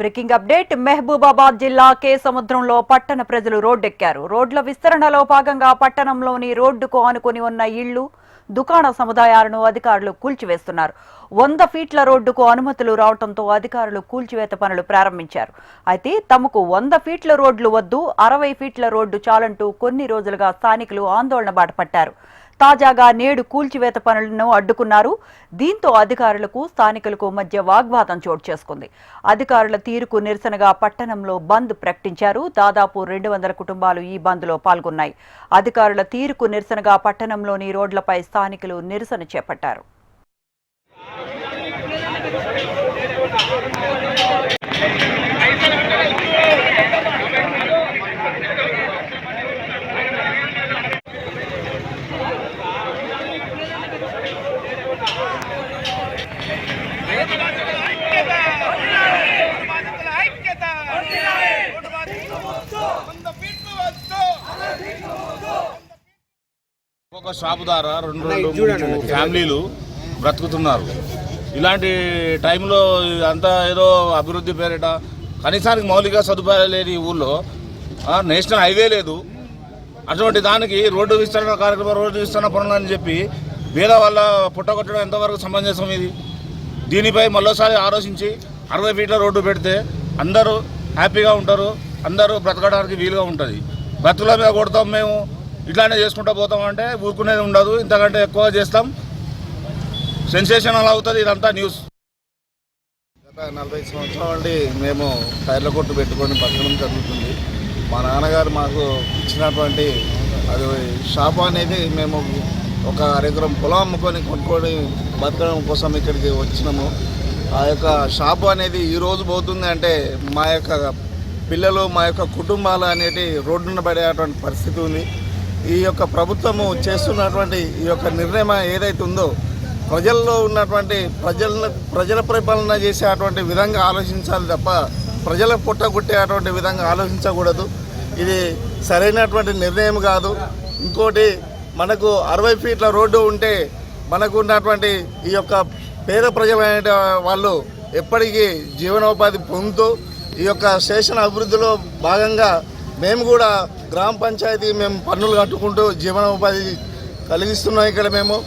Breaking update Mahabubabad జిల్లా కే సముద్రంలో పట్టణ ప్రజలు రోడ్డెక్కారు. రోడ్ల విస్తరణలో భాగంగా పట్టణంలోని రోడ్డుకు ఆనుకుని ఉన్న ఇళ్లు, దుకాణ సముదాయాలను అధికారులు కూల్చివేస్తున్నారు. 100 ఫీట్ల రోడ్డుకు అనుమతులు రావడంతో అధికారులు కూల్చివేత పనులు ప్రారంభించారు. అయితే తమకు 100 ఫీట్ల రోడ్లు వద్దు, 60 ఫీట్ల రోడ్డు చాలంటూ కొన్ని రోజులుగా స్థానికులు ఆందోళన బాటపట్టారు. తాజాగా నేడు కూల్చివేత పనులను అడ్డుకున్నారు. దీంతో అధికారులకు స్థానికులకు మధ్య వాగ్వాదం చోటు చేసుకుంది. అధికారుల తీరుకు నిరసనగా పట్టణంలో బంద్ ప్రకటించారు. దాదాపు 200 కుటుంబాలు ఈ బంద్లో పాల్గొన్నాయి. అధికారుల తీరుకు నిరసనగా పట్టణంలోని రోడ్లపై స్థానికులు నిరసన చేపట్టారు. ఒక షాపు ద్వారా రెండు ఫ్యామిలీలు బ్రతుకుతున్నారు. ఇలాంటి టైంలో అంతా ఏదో అభివృద్ధి పేరిట కనీసానికి మౌలిక సదుపాయాలు లేని ఊళ్ళో నేషనల్ హైవే లేదు. అటువంటి దానికి రోడ్డు విస్తరణ కార్యక్రమం, రోడ్డు విస్తరణ పనులు అని చెప్పి వేరే వాళ్ళ పుట్టగొట్టడం ఎంతవరకు సమంజసం? ఇది దీనిపై మరోసారి ఆలోచించి 60 ఫీట్ల రోడ్డు పెడితే అందరూ హ్యాపీగా ఉంటారు, అందరూ బ్రతకడానికి వీలుగా ఉంటుంది. బ్రతుకుల మీద కొడతాం మేము, ఇట్లానే చేసుకుంటూ పోతామంటే ఊరుకునేది ఉండదు. ఇంతకంటే ఎక్కువ చేస్తాం, సెన్సేషనల్ అవుతుంది ఇదంతా న్యూస్. గత 40 సంవత్సరాల నుండి మేము టైర్ల కొట్టు పెట్టుకొని బతకడం జరుగుతుంది. మా నాన్నగారు మాకు ఇచ్చినటువంటి అది షాపు అనేది మేము ఒక అరెకరం పొలం అమ్ముకొని కొనుక్కొని బతకడం కోసం ఇక్కడికి వచ్చినాము. ఆ యొక్క షాపు అనేది ఈరోజు పోతుంది అంటే మా యొక్క పిల్లలు, మా యొక్క కుటుంబాలు అనేటి రోడ్డున పడేటువంటి పరిస్థితి ఉంది. ఈ యొక్క ప్రభుత్వము చేస్తున్నటువంటి ఈ యొక్క నిర్ణయం ఏదైతే ఉందో ప్రజల్లో ఉన్నటువంటి ప్రజల పరిపాలన చేసేటువంటి విధంగా ఆలోచించాలి తప్ప ప్రజల పుట్టగొట్టేటువంటి విధంగా ఆలోచించకూడదు. ఇది సరైనటువంటి నిర్ణయం కాదు. ఇంకోటి, మనకు 60 ఫీట్ల రోడ్డు ఉంటే మనకు ఉన్నటువంటి ఈ యొక్క పేద ప్రజలైన వాళ్ళు ఎప్పటికీ జీవనోపాధి పొందుతూ ఈ యొక్క స్టేషన్ అభివృద్ధిలో భాగంగా మేము కూడా గ్రామ పంచాయతీ మేము పన్నులు కట్టుకుంటూ జీవనోపాధి కలిగిస్తున్నాం ఇక్కడ మేము.